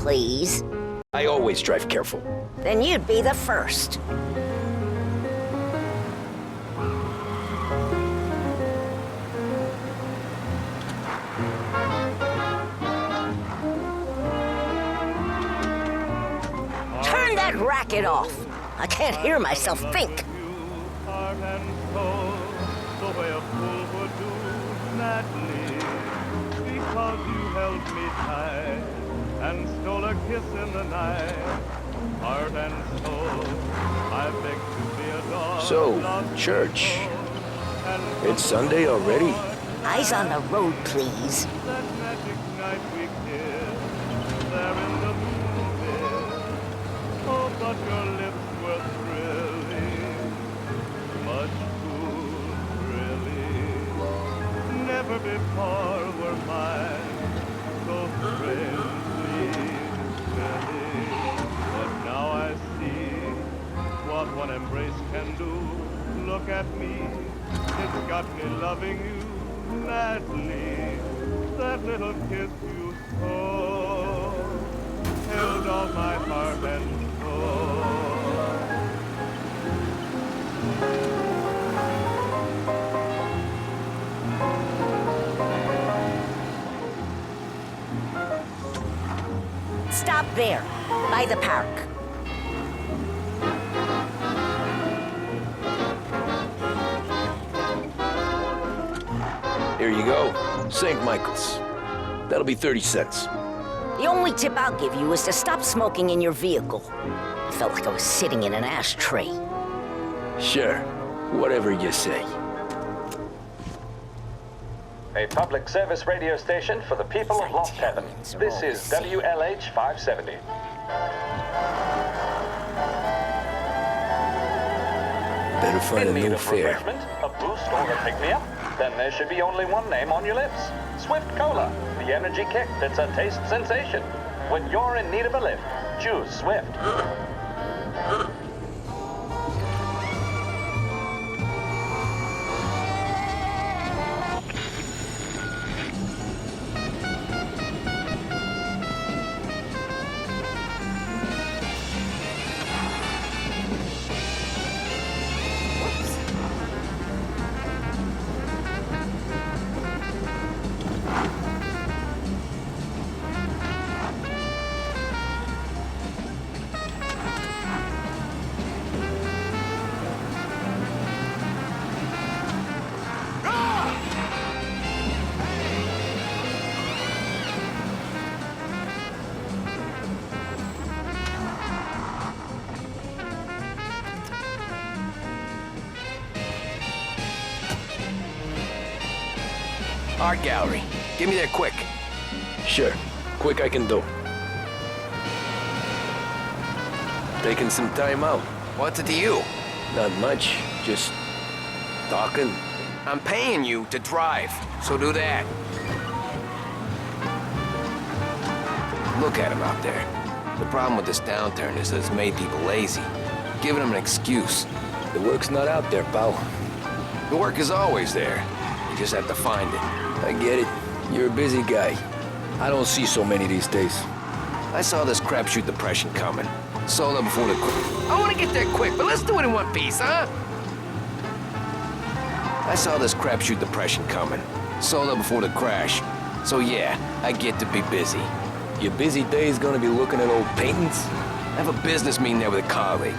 please. I always drive careful. Then you'd be the first. Turn that racket off. I can't hear myself think. Heart and soul, the way a fool would do madly, because you held me tight and stole a kiss in the night. Heart and soul, I beg to be adored. So, church. It's Sunday already? Eyes on the road, please. That magic night we kissed, there in the moonlit. Oh, but your lips were thrilling, much too thrilling. Never before were mine so strangely thrilling. But now I see what one embrace can do. Look at me, it's got me loving you madly. That little kiss you stole held all my heart and soul. Stop there, by the park. Here you go. St. Michael's. That'll be 30 cents. The only tip I'll give you is to stop smoking in your vehicle. I felt like I was sitting in an ashtray. Sure. Whatever you say. A public service radio station for the people of Lost Heaven. This is WLH 570. Better find a In need new of fare. refreshment, a boost, or a pick-me-up? Then there should be only one name on your lips. Swift Cola, the energy kick that's a taste sensation. When you're in need of a lift, choose Swift. Art gallery. Get me there quick. Sure. Quick I can do. Taking some time out. What's it to you? Not much. Just talking. I'm paying you to drive, so do that. Look at him out there. The problem with this downturn is that it's made people lazy. Giving them an excuse. The work's not out there, pal. The work is always there. You just have to find it. I get it. You're a busy guy. I don't see so many these days. I saw this crapshoot depression coming. Sold it before the... I want to get there quick, but let's do it in one piece, huh? I saw this crapshoot depression coming. Sold it before the crash. So yeah, I get to be busy. Your busy day's gonna be looking at old paintings? I have a business meeting there with a colleague.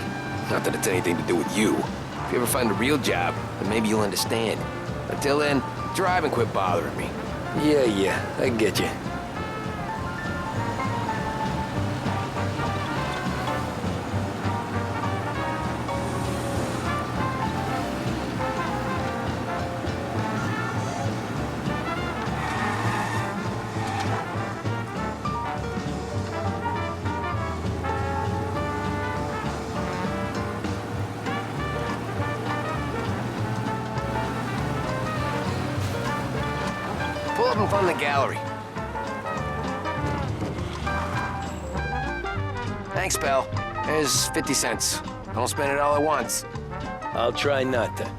Not that it's anything to do with you. If you ever find a real job, then maybe you'll understand. Until then, drive and quit bothering me. Yeah, I get you. Pull up in front of the gallery. Thanks, pal. There's 50 cents. Don't spend it all at once. I'll try not to.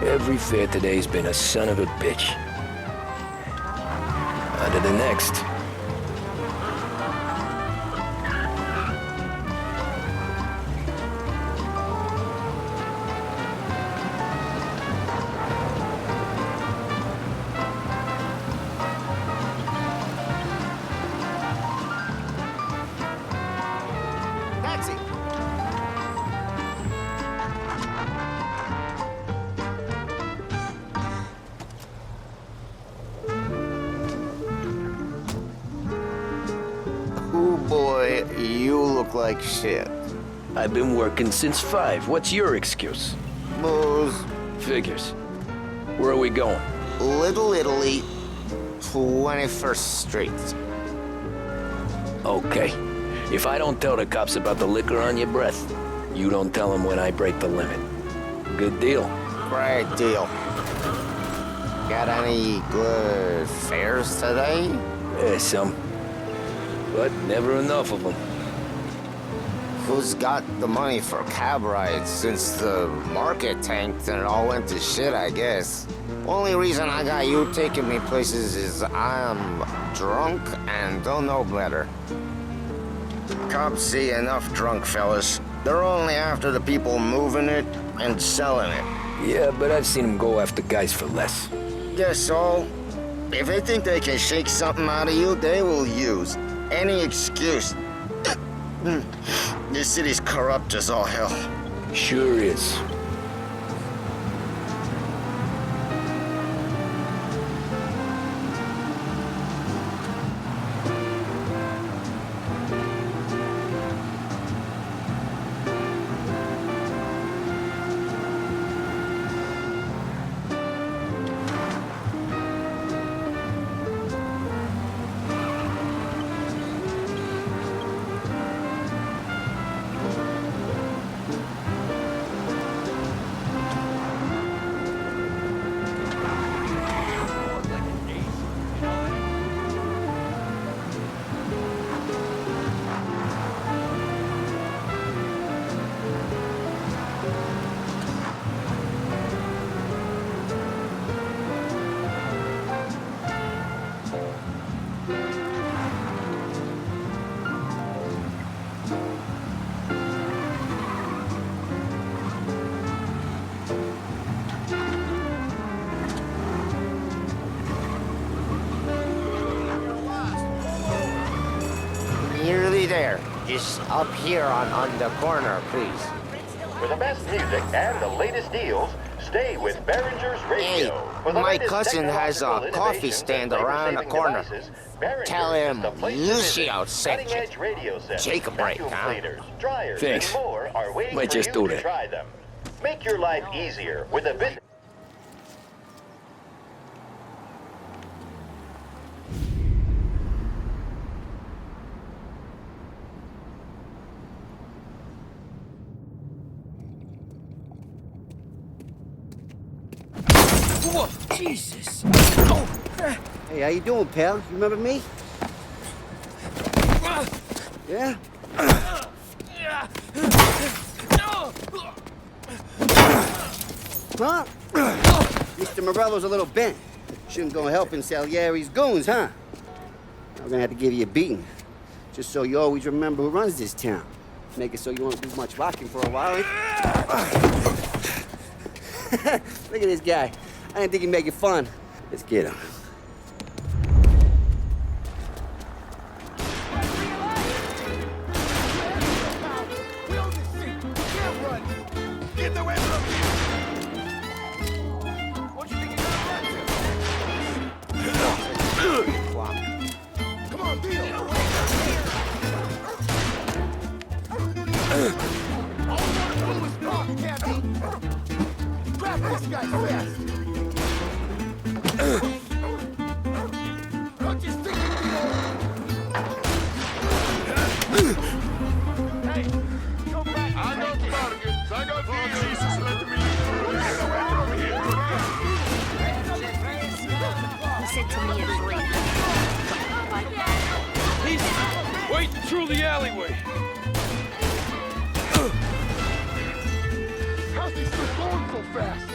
Every fare today's been a son of a bitch. On to the next. Taxi! Oh boy, you look like shit. I've been working since 5. What's your excuse? Booze, Figures. Where are we going? Little Italy, 21st Street. Okay. If I don't tell the cops about the liquor on your breath, you don't tell them when I break the limit. Good deal. Great deal. Got any good fares today? Some. But never enough of them. Who's got the money for cab rides since the market tanked and it all went to shit, I guess? Only reason I got you taking me places is I'm drunk and don't know better. Cops see enough drunk fellas. They're only after the people moving it and selling it. Yeah, but I've seen them go after guys for less. Guess so. If they think they can shake something out of you, they will use any excuse. This city's corrupt as all hell. Sure is. Nearly there. Just up here on the corner, please. For the best music and the latest deals, stay with Behringer's Radio. Hey, For the my latest cousin has a technological coffee innovations stand and around the labor-saving corner. devices, Behringer Tell is him the place to Lucio visit. sent you. Cutting-edge radio sets, Take a break, vacuum huh? cleaners, dryers, Thanks. and more are waiting Might for just you do to that. try them. Make your life easier with a business. Whoa, Jesus! Hey, how you doing, pal? You remember me? Yeah? Huh? Mr. Morello's a little bent. Shouldn't go helping Salieri's goons, huh? I'm gonna have to give you a beating. Just so you always remember who runs this town. Make it so you won't do much rocking for a while. Look at this guy. I didn't think he'd make it fun. Let's get him. Wait through the alleyway. How's he still going so fast?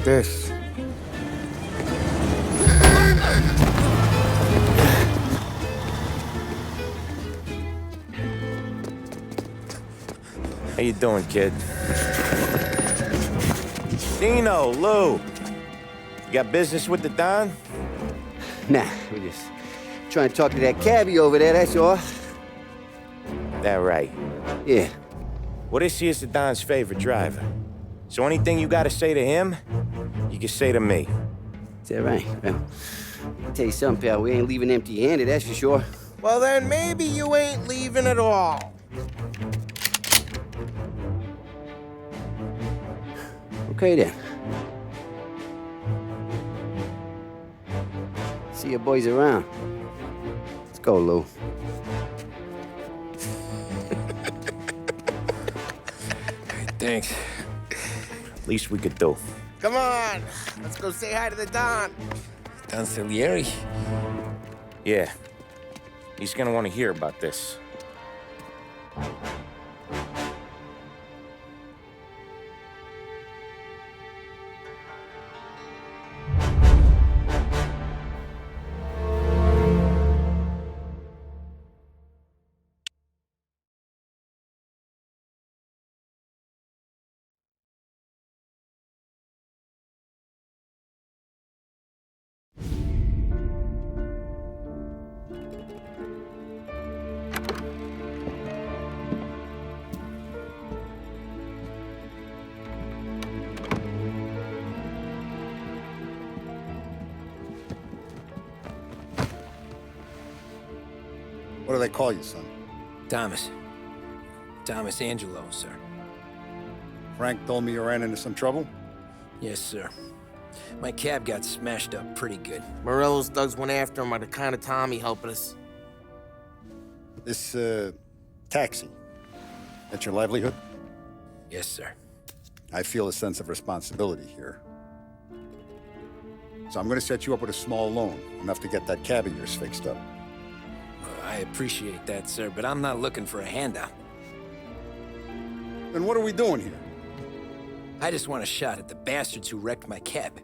this. How you doing, kid? Dino, Lou. You got business with the Don? Nah, we're just trying to talk to that cabbie over there, that's all. That right. Yeah. Well, this here's the Don's favorite driver. So anything you gotta say to him, you can say to me. Is that right? Well, I'll tell you something, pal. We ain't leaving empty-handed, that's for sure. Well, then maybe you ain't leaving at all. Okay, then. See your boys around. Let's go, Lou. Thanks. Least we could do. Come on, let's go say hi to the Don. Don Salieri? Yeah. He's gonna want to hear about this. What do they call you, son? Thomas. Thomas Angelo, sir. Frank told me you ran into some trouble? Yes, sir. My cab got smashed up pretty good. Morello's thugs went after him by the kind of Tommy helping us. This, taxi. That's your livelihood? Yes, sir. I feel a sense of responsibility here. So I'm gonna set you up with a small loan, enough to get that cab of yours fixed up. I appreciate that, sir, but I'm not looking for a handout. Then what are we doing here? I just want a shot at the bastards who wrecked my cab.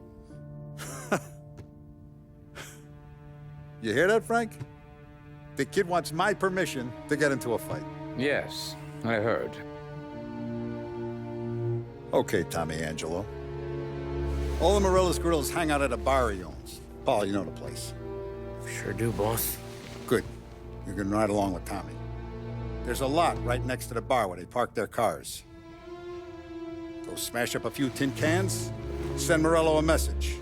You hear that, Frank? The kid wants my permission to get into a fight. Yes, I heard. Okay, Tommy Angelo. All the Morello's grills hang out at a bar he owns. Paul, you know the place. Sure do, boss. Good. You can ride along with Tommy. There's a lot right next to the bar where they park their cars. Go smash up a few tin cans, send Morello a message.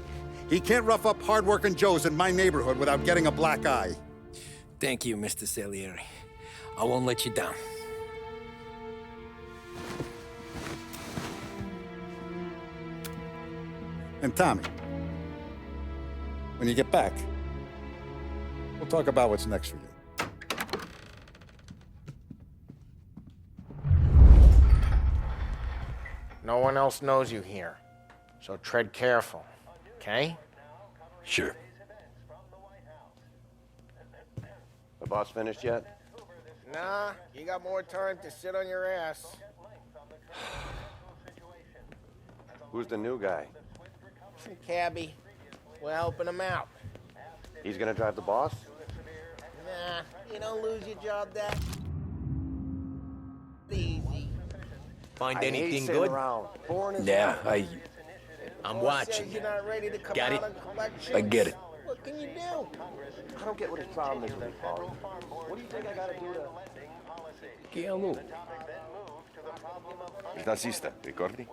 He can't rough up hard-working Joes in my neighborhood without getting a black eye. Thank you, Mr. Salieri. I won't let you down. And Tommy, when you get back, we'll talk about what's next for you. No one else knows you here, so tread careful, okay? Sure. The boss finished yet? Nah, you got more time to sit on your ass. Who's the new guy? Some cabbie. We're helping him out. He's gonna drive the boss? Nah, you don't lose your job that easy. Find I hate anything sitting good? around. Boring as Yeah, hell. I'm Boss watching. says you're not ready to come Got out it? and collect I get checks. it. What can you do? I don't get what his problem is, Big Paul. What do you think I gotta do to... Che a lui? Il tassista, ricordi?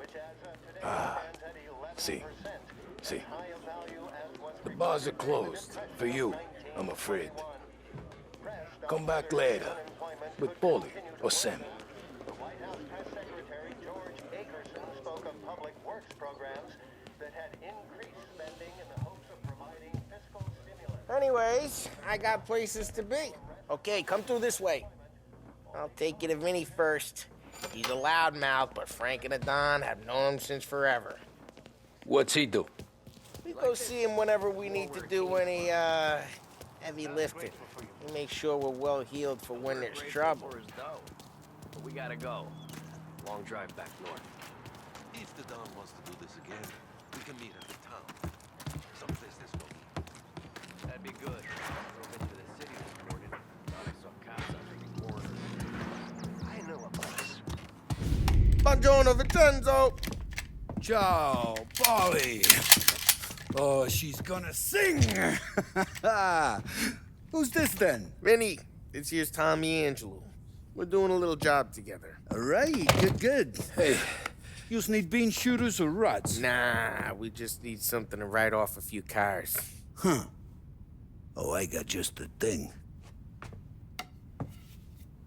See. The bars are closed. For you, I'm afraid. Come back later. With Paulie or Sam. Anyways, I got places to be. Okay, come through this way. I'll take you to Vinny first. He's a loudmouth, but Frank and the Don have known him since forever. What's he do? We go see him whenever we need to do any, heavy lifting. We make sure we're well healed for when there's trouble. But we gotta go. Long drive back north. If the Don wants to do this again, We can meet at the town. Someplace this way. That'd be good. I drove into the city this morning. Thought I saw cops on every corner. I know a place. Buongiorno, Vincenzo! Ciao, Polly. Oh, she's gonna sing. Who's this then? Vinny, this here's Tommy Angelo. We're doing a little job together. All right, good. Hey, you need bean shooters or rods? Nah, we just need something to write off a few cars. Huh. Oh, I got just the thing.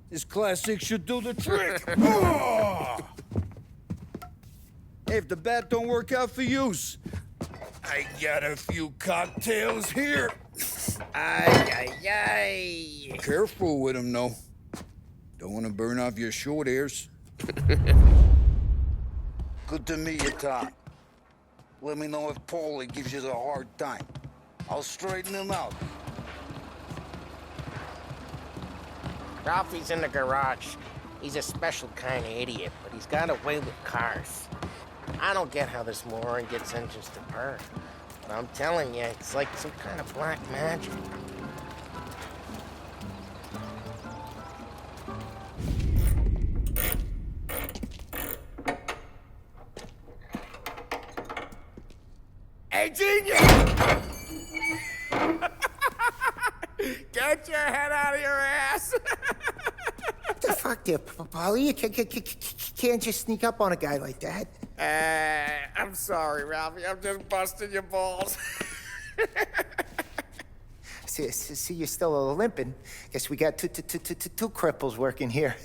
This classic should do the trick. Oh! Hey, if the bat don't work out for yous, I got a few cocktails here. Ay, ay, ay. Careful with them, though. Don't want to burn off your short hairs. Good to meet you, Tom. Let me know if Paulie gives you a hard time. I'll straighten him out. Ralphie's in the garage. He's a special kind of idiot, but he's got a way with cars. I don't get how this moron gets engines to burn. But I'm telling you, it's like some kind of black magic. Hey, genius! Get your head out of your ass! What the fuck there, Polly? You can't just sneak up on a guy like that. I'm sorry, Ralphie. I'm just busting your balls. See, you're still limping. Guess we got two cripples working here.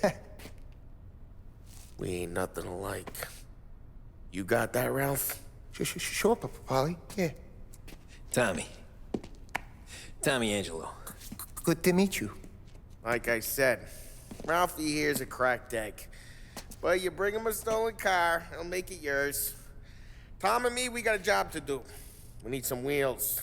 We ain't nothing alike. You got that, Ralph? Sure, Polly. Yeah. Tommy Angelo. Good to meet you. Like I said, Ralphie here's a cracked egg. But you bring him a stolen car, he'll make it yours. Tom and me, we got a job to do. We need some wheels.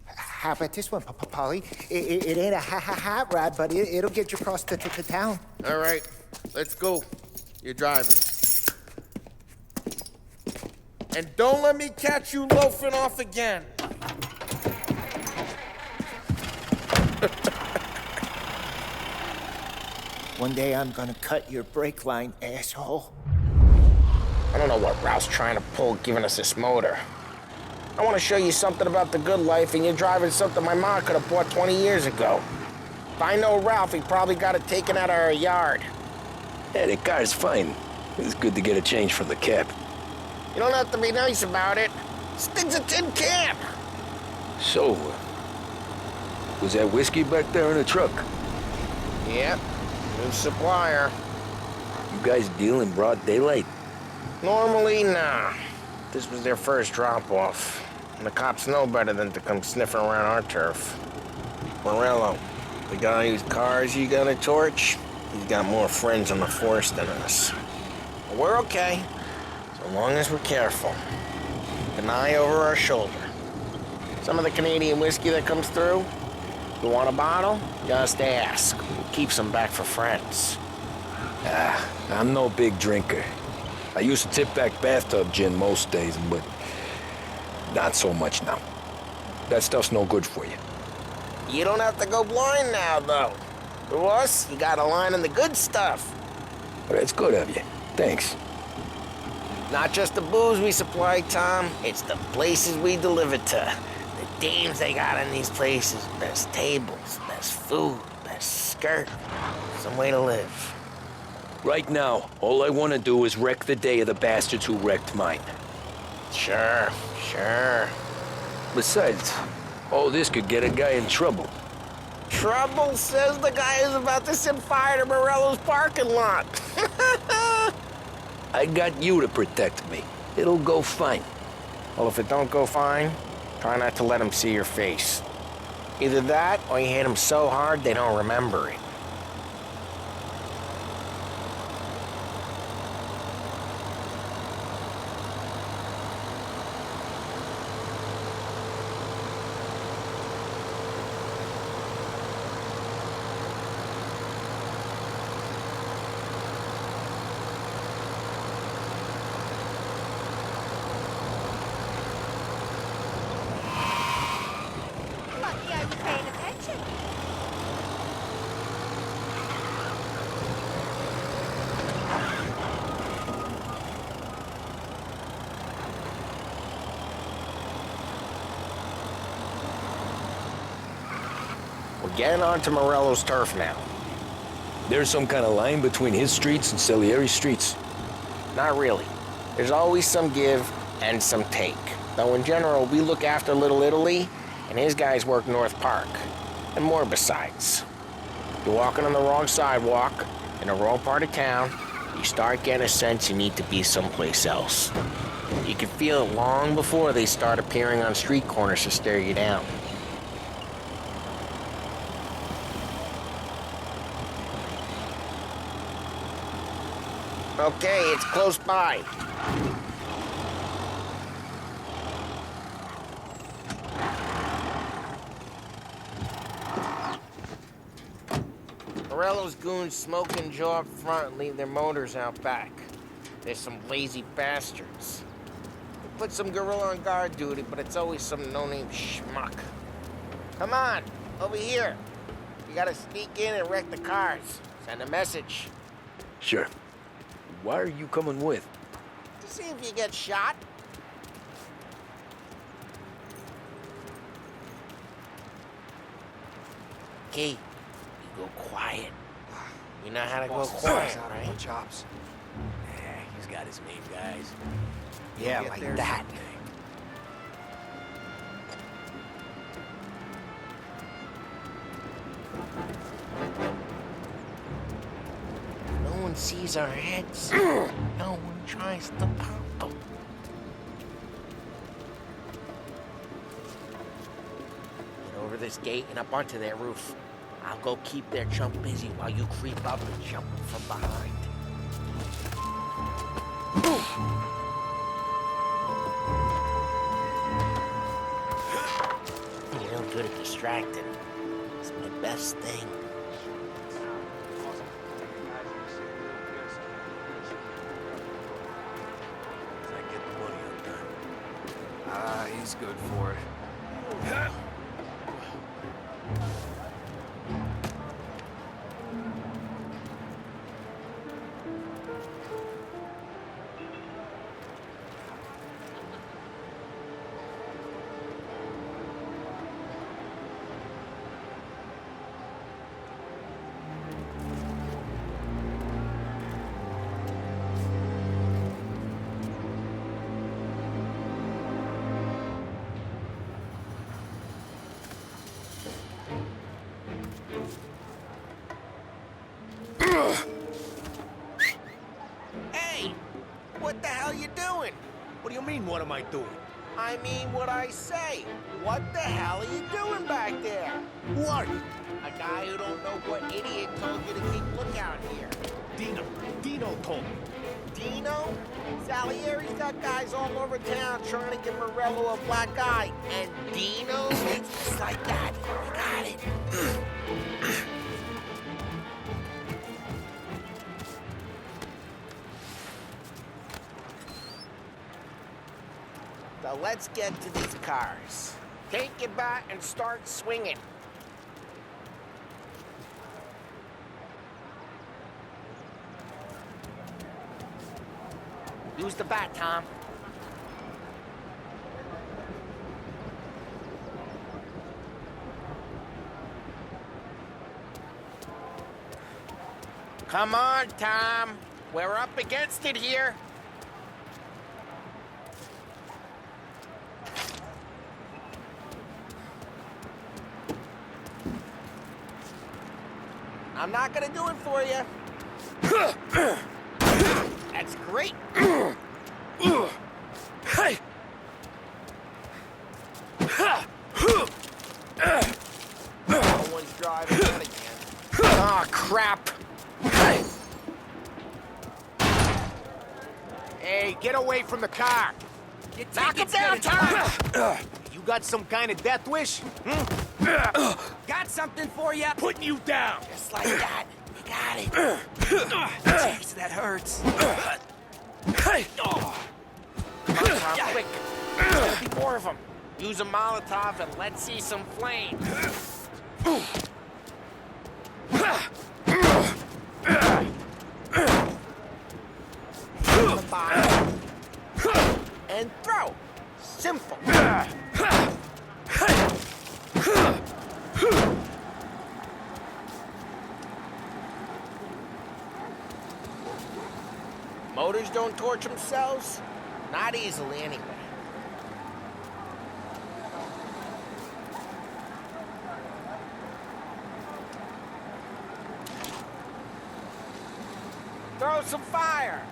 How about this one, Polly? It ain't a hot rod, but it'll get you across to town. All right, let's go. You're driving. And don't let me catch you loafing off again. One day I'm gonna cut your brake line, asshole. I don't know what Ralph's trying to pull giving us this motor. I want to show you something about the good life, and you're driving something my mom could have bought 20 years ago. If I know Ralph, he probably got it taken out of our yard. Yeah, the car's fine. It's good to get a change from the cab. You don't have to be nice about it. This thing's a tin can. So, was that whiskey back there in the truck? Yep, new supplier. You guys deal in broad daylight? Normally, nah. This was their first drop-off. And the cops know better than to come sniffing around our turf. Morello, the guy whose cars you got a torch, he's got more friends on the force than us. But we're okay, so long as we're careful. Keep an eye over our shoulder. Some of the Canadian whiskey that comes through, you want a bottle? Just ask. We'll keep some back for friends. I'm no big drinker. I used to tip back bathtub gin most days, but not so much now. That stuff's no good for you. You don't have to go blind now, though. To us, you got a line in the good stuff. That's good of you. Thanks. Not just the booze we supply, Tom. It's the places we deliver to. The dames they got in these places. Best tables, best food, best skirt. Some way to live. Right now, all I want to do is wreck the day of the bastards who wrecked mine. Sure. Besides, all this could get a guy in trouble. Trouble, says the guy who's about to set fire to Morello's parking lot. I got you to protect me. It'll go fine. Well, if it don't go fine, try not to let him see your face. Either that, or you hit him so hard they don't remember it. We're getting onto Morello's turf now. There's some kind of line between his streets and Salieri's streets. Not really. There's always some give and some take. Though in general, we look after Little Italy, and his guys work North Park. And more besides. You're walking on the wrong sidewalk, in the wrong part of town, you start getting a sense you need to be someplace else. You can feel it long before they start appearing on street corners to stare you down. Okay, it's close by. Morello's goons smoke and jaw up front and leave their motors out back. There's some lazy bastards. They put some gorilla on guard duty, but it's always some no-name schmuck. Come on, over here. You gotta sneak in and wreck the cars. Send a message. Sure. Why are you coming with? To see if you get shot. Okay, you go quiet. You know how to go quiet, right? Chops. Yeah, he's got his main guys. Yeah, like that. No one sees our heads. No one tries to pop them. Get over this gate and up onto their roof. I'll go keep their chump busy while you creep up and jump from behind. You're no good at distracting. It's my best thing. He's good for it. Hey! What the hell you doing? What do you mean, what am I doing? I mean what I say. What the hell are you doing back there? Who are you? A guy who don't know what idiot told you to keep lookout here. Dino told me. Dino? Salieri's got guys all over town trying to give Morello a black eye. And Dino? It's just like that. You got it. So let's get to these cars. Take your bat and start swinging. Use the bat, Tom. Come on, Tom. We're up against it here. I'm not gonna do it for you. That's great. Hey! No one's driving that again. Ah, crap. Hey, get away from the car! Knock him down, Tom! You got some kind of death wish? Got something for you. Putting you down! Just like that. You got it. Jeez, that hurts. Come on, Tom, quick. There's gonna be more of them. Use a Molotov and let's see some flame. The bottom. And throw. Simple. Motors don't torch themselves? Not easily, anyway. Throw some fire!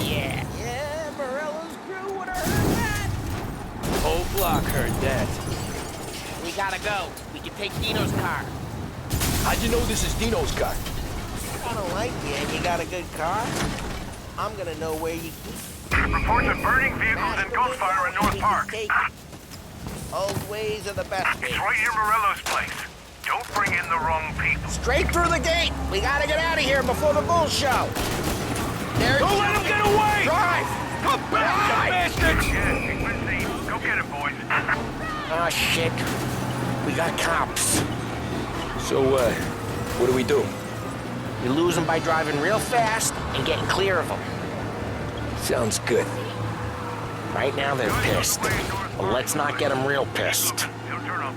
Yeah, Morello's crew would have heard that! Whole block heard that. We gotta go. We can take Dino's car. How'd you know this is Dino's car? I don't like you, and you got a good car. I'm gonna know where you keep. Reports of burning vehicles and gunfire in North Park. Old ways are the best ways. It's right near Morello's place. Don't bring in the wrong people. Straight through the gate. We gotta get out of here before the bull show. Don't let him get away! Drive! Come back, you bastards! Yeah, it's been seen. Go get it, boys. Oh, shit. We got cops. So, what do we do? You lose them by driving real fast and getting clear of them. Sounds good. Right now they're pissed. But let's not get them real pissed. He'll turn up.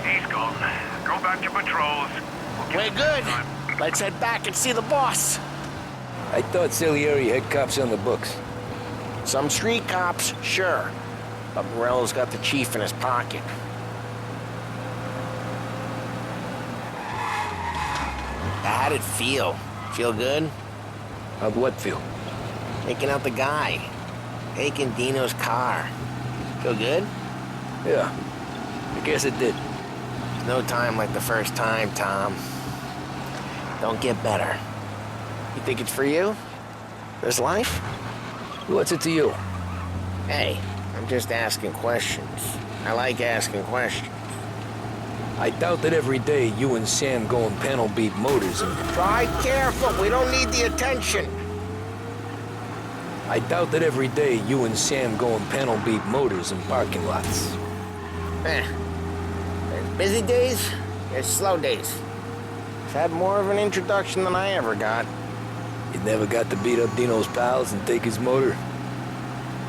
He's gone. Go back to patrols. We're good. Let's head back and see the boss. I thought Salieri had cops on the books. Some street cops, sure. But Morello's got the chief in his pocket. How'd it feel? Feel good? How'd what feel? Taking out the guy. Taking Dino's car. Feel good? Yeah, I guess it did. There's no time like the first time, Tom. Don't get better. You think it's for you? This life? What's it to you? Hey, I'm just asking questions. I like asking questions. I doubt that every day you and Sam go and panel beat motors and... Try careful, we don't need the attention. I doubt that every day you and Sam go and panel beat motors in parking lots. There's busy days, there's slow days. I've had more of an introduction than I ever got. You never got to beat up Dino's pals and take his motor?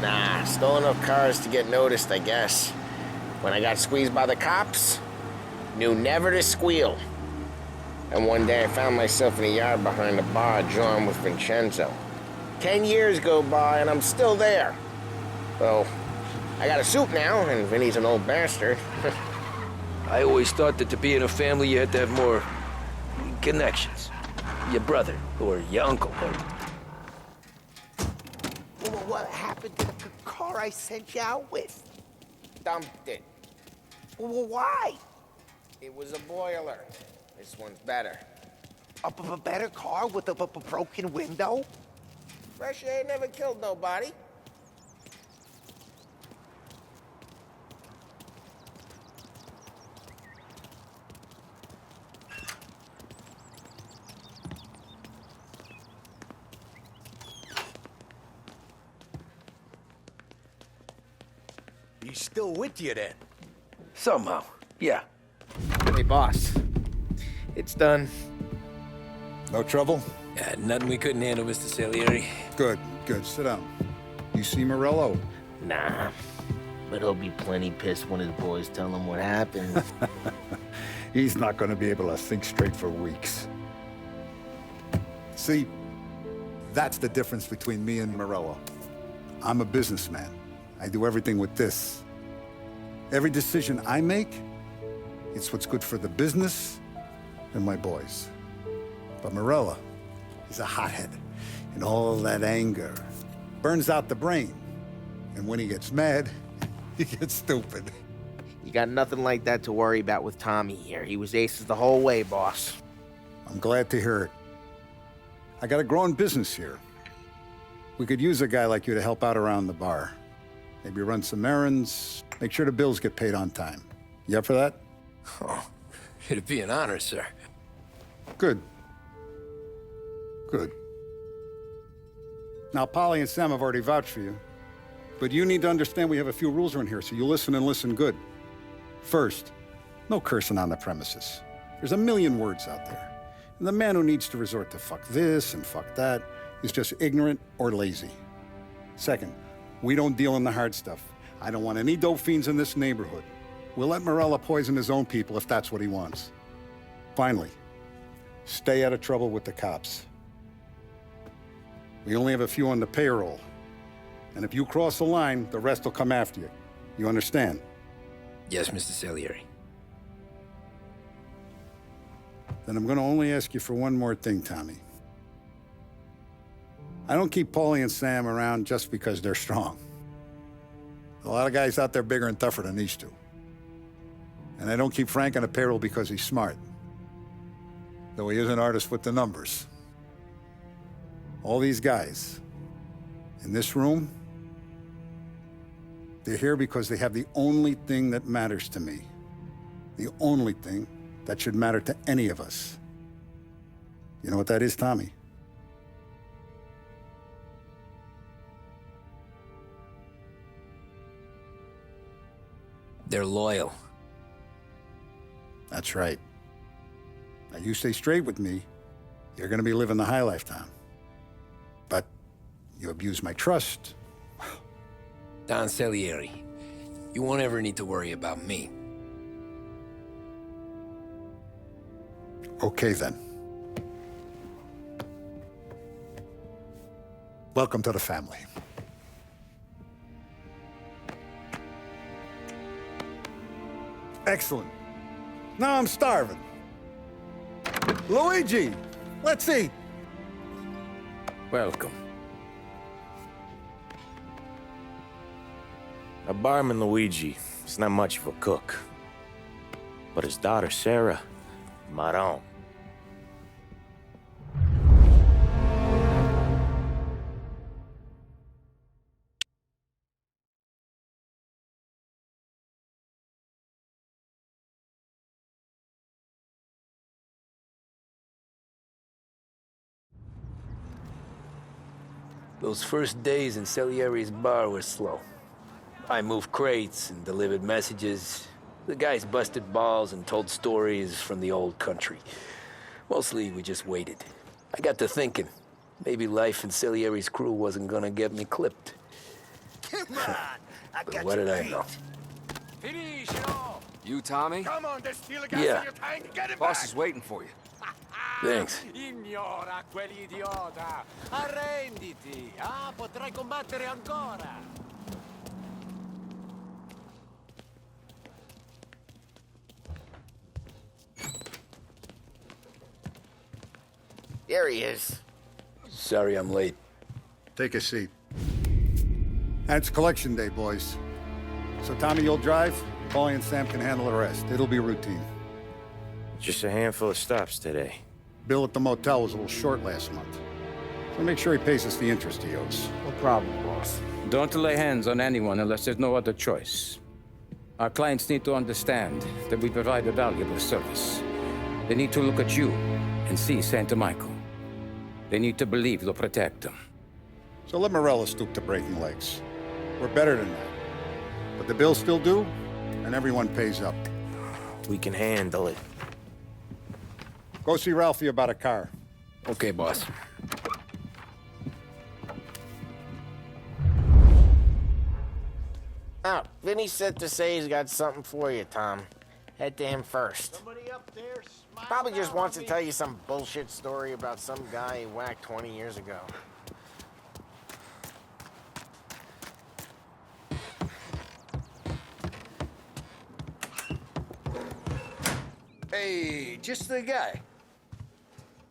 Nah, stole enough cars to get noticed, I guess. When I got squeezed by the cops, knew never to squeal. And one day I found myself in a yard behind a bar drawn with Vincenzo. 10 years go by and I'm still there. So, I got a suit now, and Vinny's an old bastard. I always thought that to be in a family you had to have more connections. Your brother, or your uncle, or... What happened to the car I sent you out with? Dumped it. Well, why? It was a boiler. This one's better. A better car with a broken window? Fresh air never killed nobody. He's still with you then? Somehow, yeah. Hey, boss. It's done. No trouble? Yeah, nothing we couldn't handle, Mr. Salieri. Good, good. Sit down. You see Morello? Nah. But he'll be plenty pissed when his boys tell him what happened. He's not going to be able to think straight for weeks. See, that's the difference between me and Morello. I'm a businessman. I do everything with this. Every decision I make, it's what's good for the business and my boys. But Morello, he's a hothead, and all that anger burns out the brain. And when he gets mad, he gets stupid. You got nothing like that to worry about with Tommy here. He was aces the whole way, boss. I'm glad to hear it. I got a growing business here. We could use a guy like you to help out around the bar. Maybe run some errands, make sure the bills get paid on time. You up for that? Oh, it'd be an honor, sir. Good. Good. Now, Polly and Sam have already vouched for you. But you need to understand we have a few rules around here, so you listen and listen good. First, no cursing on the premises. There's a million words out there. And the man who needs to resort to fuck this and fuck that is just ignorant or lazy. Second, we don't deal in the hard stuff. I don't want any dope fiends in this neighborhood. We'll let Morella poison his own people if that's what he wants. Finally, stay out of trouble with the cops. We only have a few on the payroll. And if you cross the line, the rest will come after you. You understand? Yes, Mr. Salieri. Then I'm gonna only ask you for one more thing, Tommy. I don't keep Paulie and Sam around just because they're strong. A lot of guys out there bigger and tougher than these two. And I don't keep Frank on the payroll because he's smart. Though he is an artist with the numbers. All these guys in this room, they're here because they have the only thing that matters to me. The only thing that should matter to any of us. You know what that is, Tommy? They're loyal. That's right. Now, you stay straight with me, you're gonna be living the high life, Tom. But you abuse my trust. Don Salieri, you won't ever need to worry about me. Okay, then. Welcome to the family. Excellent. Now I'm starving. Luigi, let's eat. Welcome. A barman Luigi is not much of a cook. But his daughter Sarah, Maron. Those first days in Salieri's bar were slow. I moved crates and delivered messages. The guys busted balls and told stories from the old country. Mostly, we just waited. I got to thinking, maybe life in Salieri's crew wasn't gonna get me clipped. Come on, I But got what you did I beat. know? You, Tommy? Come on, there's steel gas Yeah. in your tank. Get it Boss back. is waiting for you. Thanks. Ignora quell'idiota! Arrenditi! Ah, potrai combattere ancora! There he is. Sorry I'm late. Take a seat. And it's collection day, boys. So Tommy, you'll drive. Paulie and Sam can handle the rest. It'll be routine. Just a handful of stops today. Bill at the motel was a little short last month. So make sure he pays us the interest he owes. No problem, boss. Don't lay hands on anyone unless there's no other choice. Our clients need to understand that we provide a valuable service. They need to look at you and see Santa Michael. They need to believe you'll protect them. So let Morella stoop to breaking legs. We're better than that. But the bill's still due, and everyone pays up. We can handle it. Go see Ralphie about a car. Okay, boss. Oh, Vinny said to say he's got something for you, Tom. Head to him first. Somebody up there, smile Probably just down wants on to me. tell you some bullshit story about some guy he whacked 20 years ago. Hey, just the guy.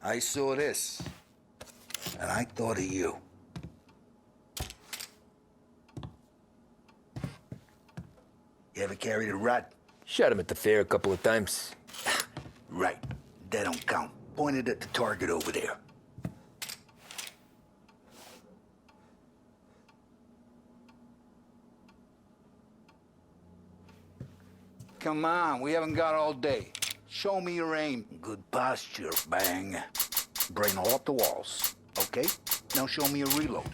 I saw this, and I thought of you. You ever carried a rat? Shot him at the fair a couple of times. Right. That don't count. Pointed at the target over there. Come on, we haven't got all day. Show me your aim. Good posture, bang. Brain off the walls. Okay? Now show me a reload.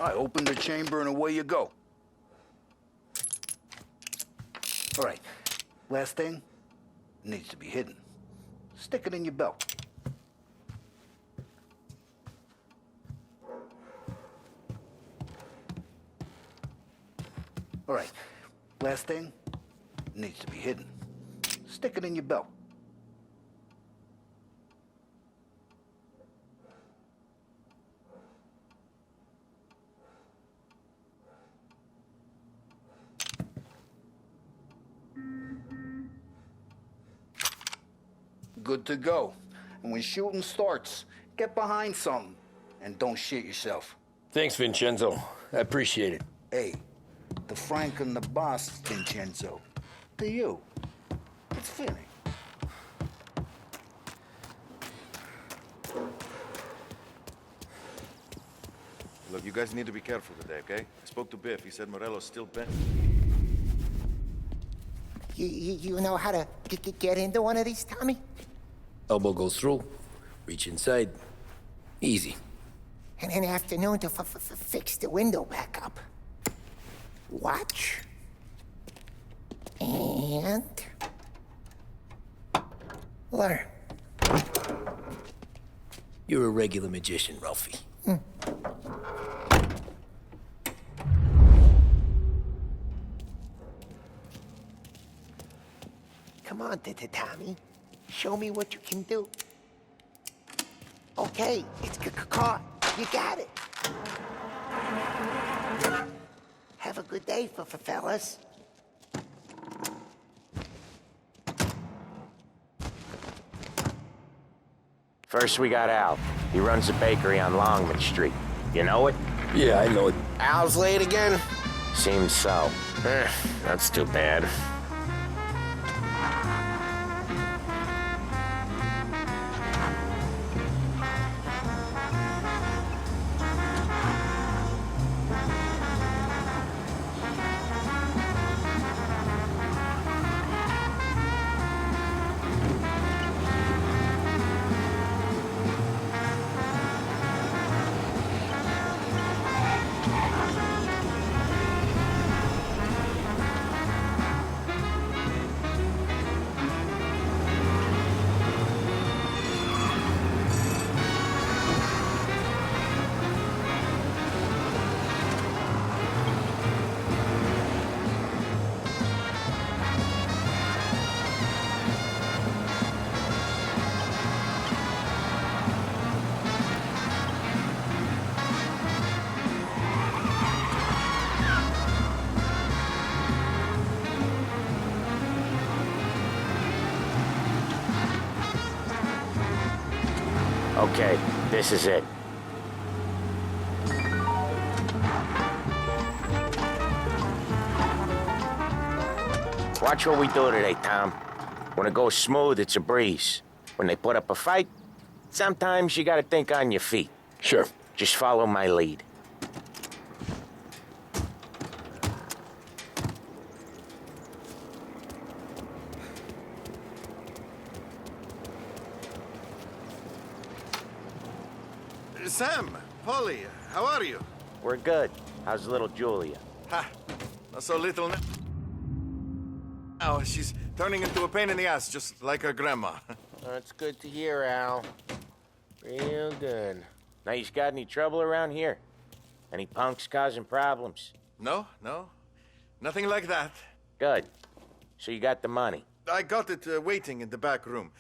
I open the chamber and away you go. All right, last thing, needs to be hidden. Stick it in your belt. All right, last thing, needs to be hidden. Stick it in your belt. Good to go. And when shooting starts, get behind something and don't shit yourself. Thanks, Vincenzo. I appreciate it. Hey, the Frank and the boss, Vincenzo. To you, it's fitting. Look, you guys need to be careful today, okay? I spoke to Biff. He said Morello's still bent. You know how to get into one of these, Tommy? Elbow goes through, reach inside. Easy. And an afternoon to fix the window back up. Watch. And... learn. You're a regular magician, Ralphie. Come on, Tommy. Show me what you can do. Okay, it's caught. You got it. Have a good day, fellas. First, we got Al. He runs a bakery on Longman Street. You know it? Yeah, I know it. Al's late again? Seems so. That's too bad. Okay, this is it. Watch what we do today, Tom. When it goes smooth, it's a breeze. When they put up a fight, sometimes you gotta think on your feet. Sure. Just follow my lead. Sam, Polly, how are you? We're good. How's little Julia? Ha! Not so little now. Oh, she's turning into a pain in the ass, just like her grandma. That's good to hear, Al. Real good. Now, you got any trouble around here? Any punks causing problems? No. Nothing like that. Good. So you got the money? I got it waiting in the back room.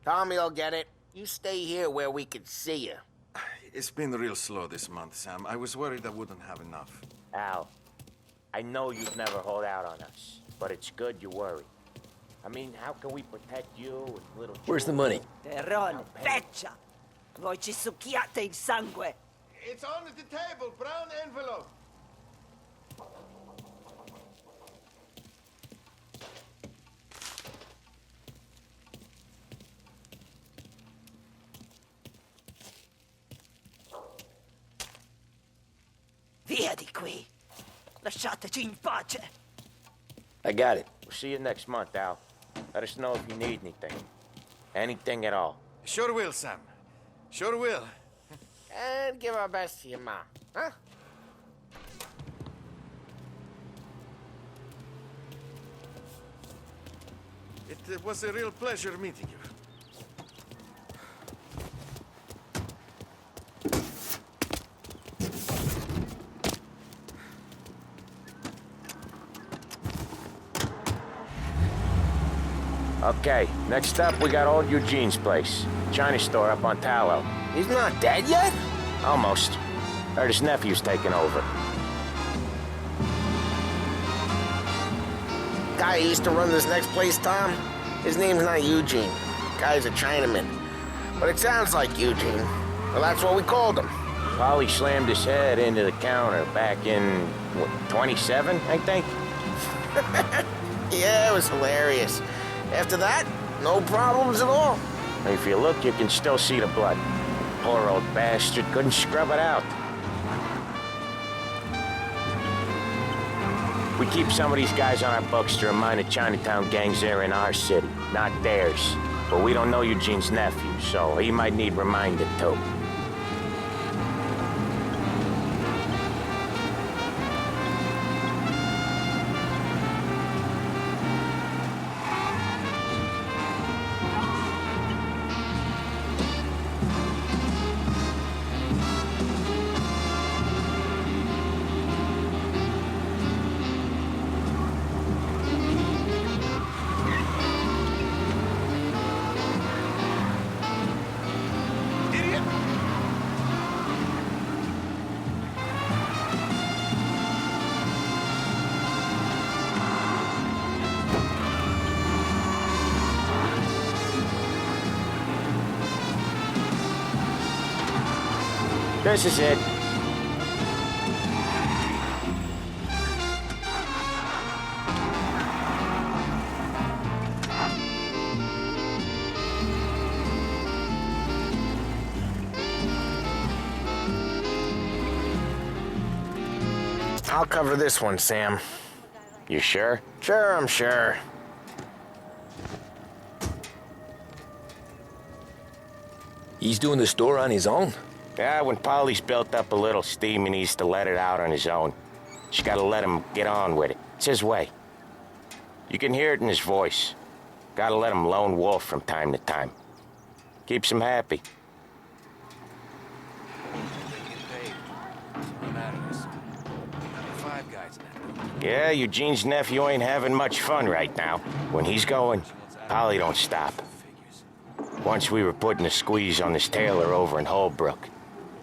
Tommy'll get it. You stay here where we can see you. It's been real slow this month, Sam. I was worried I wouldn't have enough. Al, I know you'd never hold out on us, but it's good you worry. I mean, how can we protect you and little Where's the Julia? money? Terrone, feccia! Voi ci succhiate il sangue! It's on the table, brown envelope. Via di qui! Lasciateci in pace! I got it. We'll see you next month, Al. Let us know if you need anything. Anything at all. Sure will, Sam. Sure will. And give our best to your mom, huh? It was a real pleasure meeting you. Okay, next up we got old Eugene's place. China store up on Tallow. He's not dead yet? Almost. Heard his nephew's taking over. Guy who used to run this next place, Tom? His name's not Eugene. Guy's a Chinaman. But it sounds like Eugene. Well, that's what we called him. Polly slammed his head into the counter back in, what, 27, I think? Yeah, it was hilarious. After that, no problems at all. If you look, you can still see the blood. Poor old bastard couldn't scrub it out. We keep some of these guys on our books to remind the Chinatown gangs they're in our city, not theirs. But we don't know Eugene's nephew, so he might need reminded too. This is it. I'll cover this one, Sam. You sure? Sure, I'm sure. He's doing the store on his own? Yeah, when Polly's built up a little steam, he needs to let it out on his own. Just gotta let him get on with it. It's his way. You can hear it in his voice. Gotta let him lone wolf from time to time. Keeps him happy. Yeah, Eugene's nephew ain't having much fun right now. When he's going, Polly don't stop. Once we were putting a squeeze on this tailor over in Holbrook.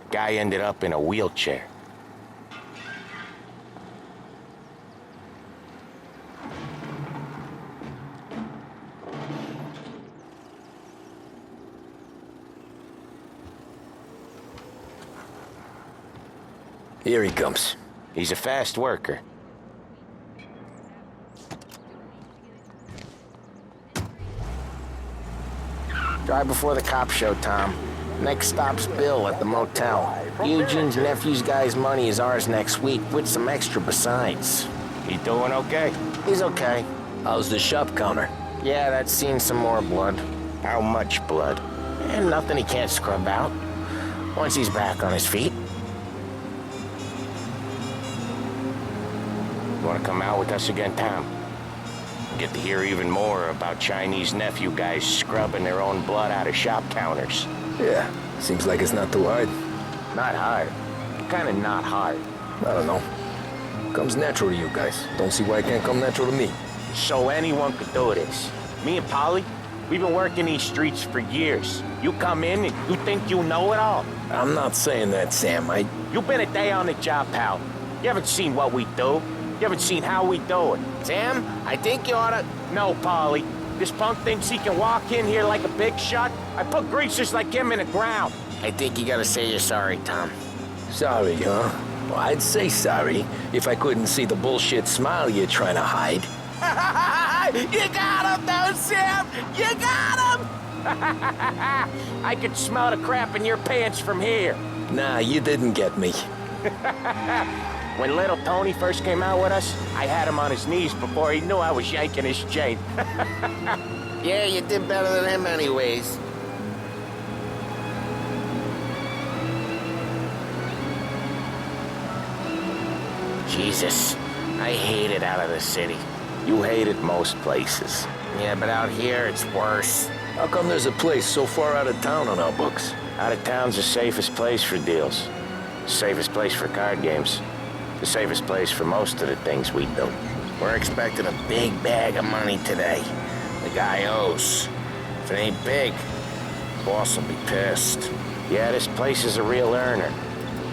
Guy ended up in a wheelchair. Here he comes. He's a fast worker. Drive before the cops show, Tom. Next stop's Bill at the motel. Eugene's nephew's guy's money is ours next week, with some extra besides. He doing okay? He's okay. How's the shop counter? Yeah, that's seen some more blood. How much blood? And nothing he can't scrub out. Once he's back on his feet. You wanna come out with us again, Tom? Get to hear even more about Chinese nephew guys scrubbing their own blood out of shop counters. Yeah, seems like it's not too hard. Not hard. Kinda not hard. I don't know. Comes natural to you guys. Don't see why it can't come natural to me. So anyone could do this. Me and Polly, we've been working these streets for years. You come in and you think you know it all. I'm not saying that, Sam. You've been a day on the job, pal. You haven't seen what we do. You haven't seen how we do it. Sam, I think you oughta... No, Polly. This punk thinks he can walk in here like a big shot. I put greasers like him in the ground. I think you gotta say you're sorry, Tom. Sorry, huh? Well, I'd say sorry if I couldn't see the bullshit smile you're trying to hide. You got him, though, Sam! You got him! I could smell the crap in your pants from here. Nah, you didn't get me. When little Tony first came out with us, I had him on his knees before he knew I was yanking his chain. Yeah, you did better than him anyways. Jesus, I hate it out of the city. You hate it most places. Yeah, but out here, it's worse. How come there's a place so far out of town on our books? Out of town's the safest place for deals. The safest place for card games. The safest place for most of the things we do. We're expecting a big bag of money today. The guy owes. If it ain't big, boss will be pissed. Yeah, this place is a real earner.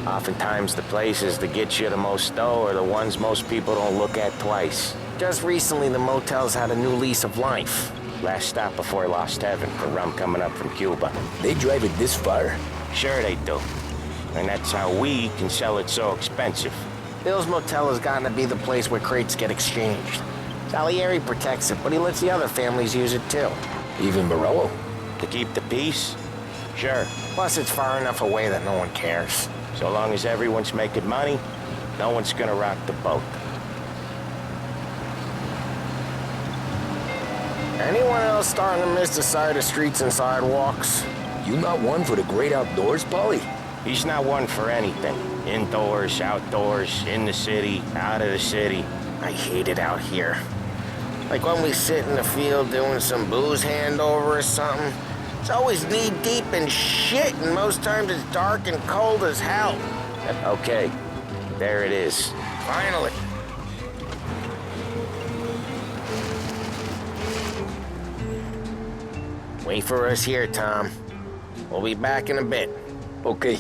Oftentimes the places that get you the most dough are the ones most people don't look at twice. Just recently, the motel's had a new lease of life. Last stop before Lost Heaven for rum coming up from Cuba. They drive it this far? Sure they do. And that's how we can sell it so expensive. Bill's Motel has gotten to be the place where crates get exchanged. Salieri protects it, but he lets the other families use it too. Even Morello? To keep the peace? Sure. Plus it's far enough away that no one cares. So long as everyone's making money, no one's gonna rock the boat. Anyone else starting to miss the sight of streets and sidewalks? You not one for the great outdoors, Paulie? He's not one for anything. Indoors, outdoors, in the city, out of the city. I hate it out here. Like when we sit in the field doing some booze handover or something. It's always knee-deep in shit, and most times it's dark and cold as hell. Okay, there it is. Finally. Wait for us here, Tom. We'll be back in a bit. Okay.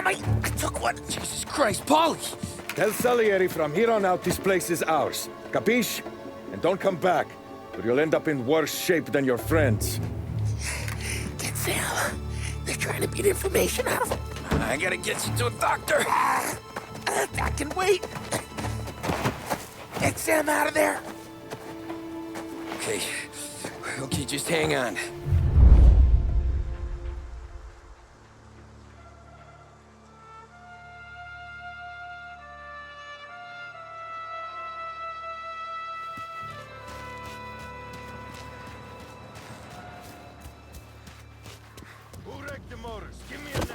I took one. Jesus Christ, Paulie! Tell Salieri from here on out this place is ours. Capiche? And don't come back, or you'll end up in worse shape than your friends. Get Sal. They're trying to beat information out of him. I gotta get you to a doctor. I can wait. Get Sam out of there. Okay. Okay, just hang on. Who wrecked the motors? Give me a name.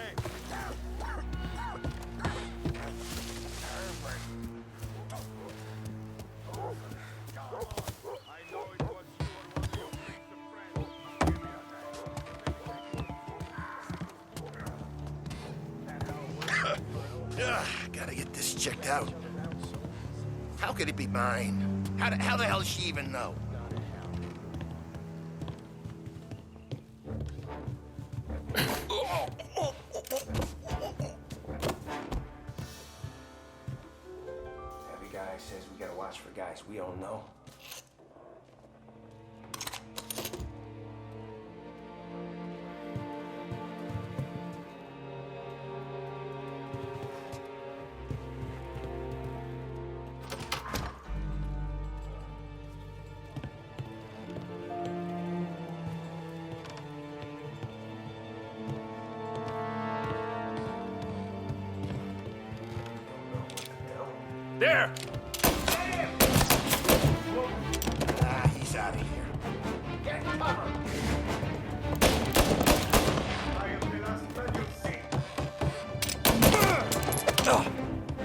Gotta get this checked out. How could it be mine? How the hell does she even know? Every guy says we gotta watch for guys we don't know. There! He's out of here. Get cover!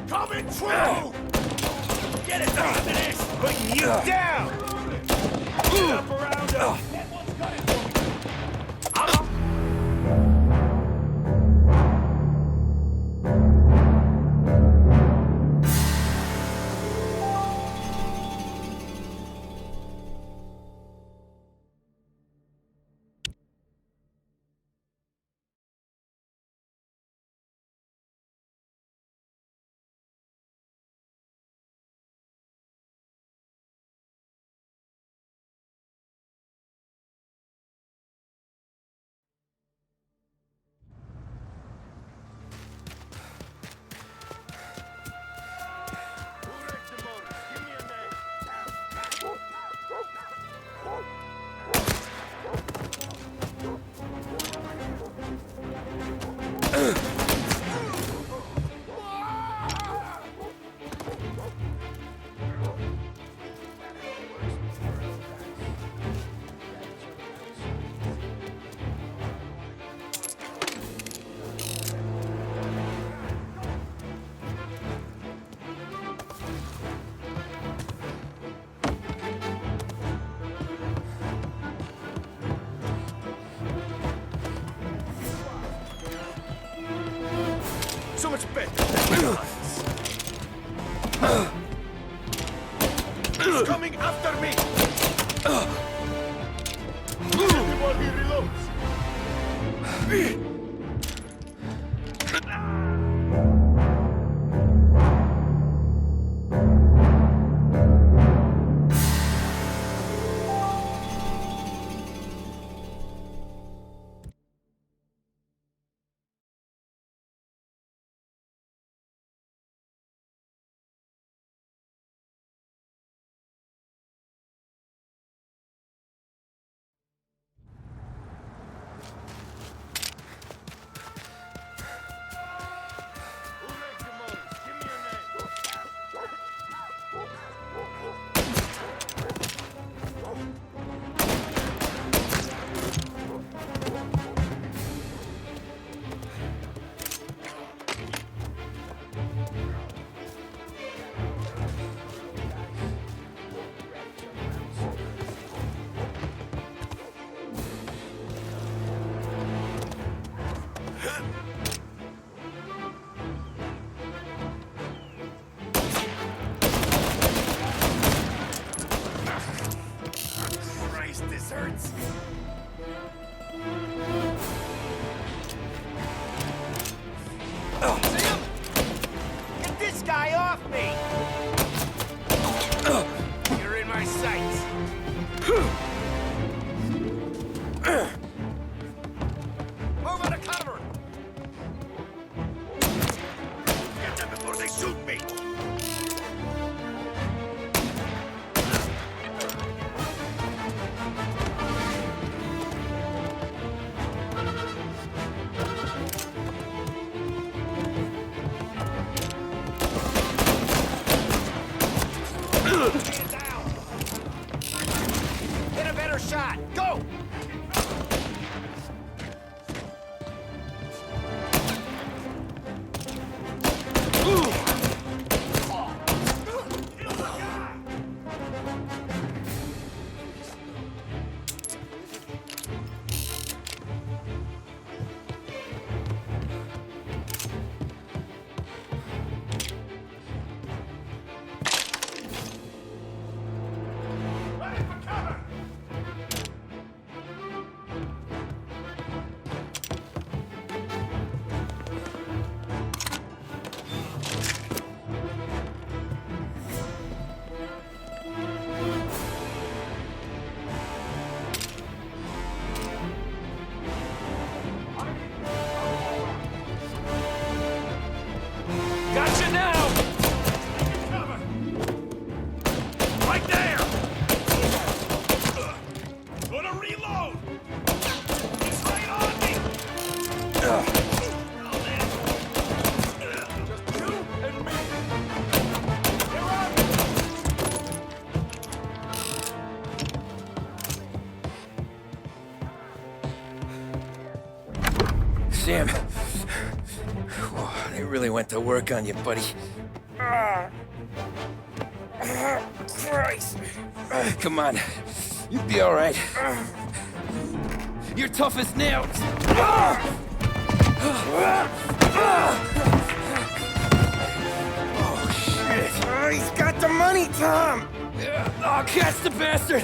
Coming through! Get it out of this! Putting you down! Get up around us! much better than the others. He's coming after me! Kill him while he reloads! This hurts. Sam! Get this guy off me! You're in my sights. Move out of cover! Get them before they shoot me! Get a better shot! Go! Gotcha now! Right there! Gonna reload! He's right on me! Just you and me! You're on! Sam. Whoa, they really went to work on you, buddy. Christ. Come on. You'll be all right. You're tough as nails. Oh, shit. Oh, he's got the money, Tom. Oh, catch the bastard.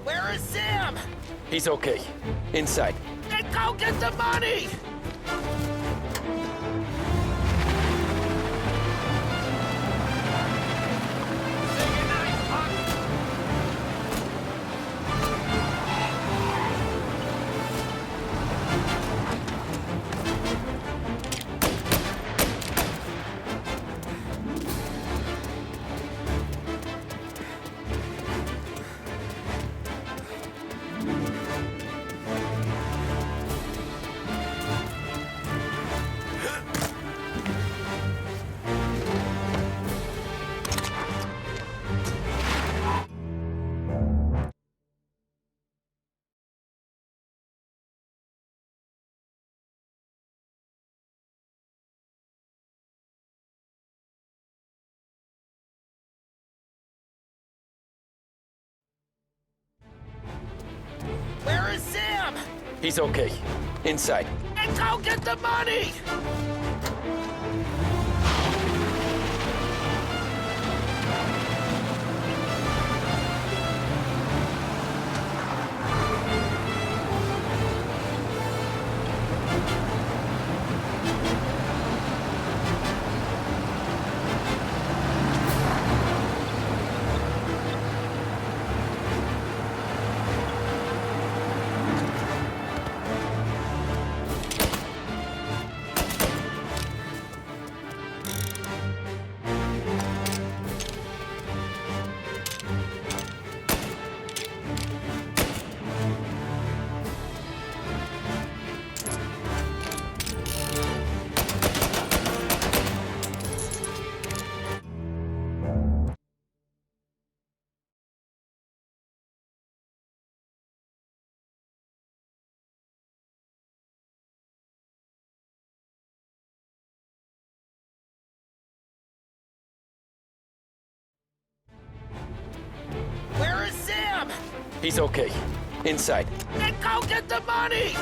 Where is Sam? He's okay. Inside. Then go get the money! He's okay. Inside. And go get the money! Where is Sam? He's okay. Inside. Then go get the money!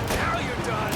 Now you're done!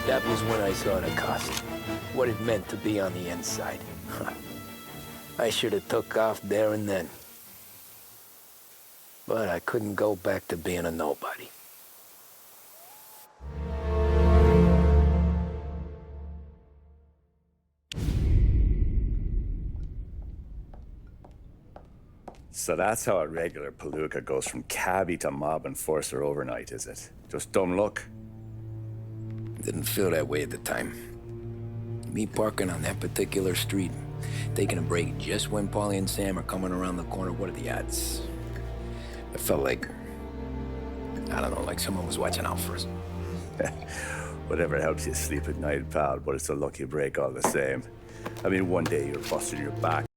That was when I saw the cost. What it meant to be on the inside. I should have took off there and then. But I couldn't go back to being a nobody. So that's how a regular palooka goes from cabbie to mob enforcer overnight, is it? Just dumb luck? Didn't feel that way at the time. Me parking on that particular street, taking a break just when Paulie and Sam are coming around the corner, what are the odds? I felt like, I don't know, like someone was watching out for us. Whatever helps you sleep at night, pal, but it's a lucky break all the same. I mean, one day you're busting your back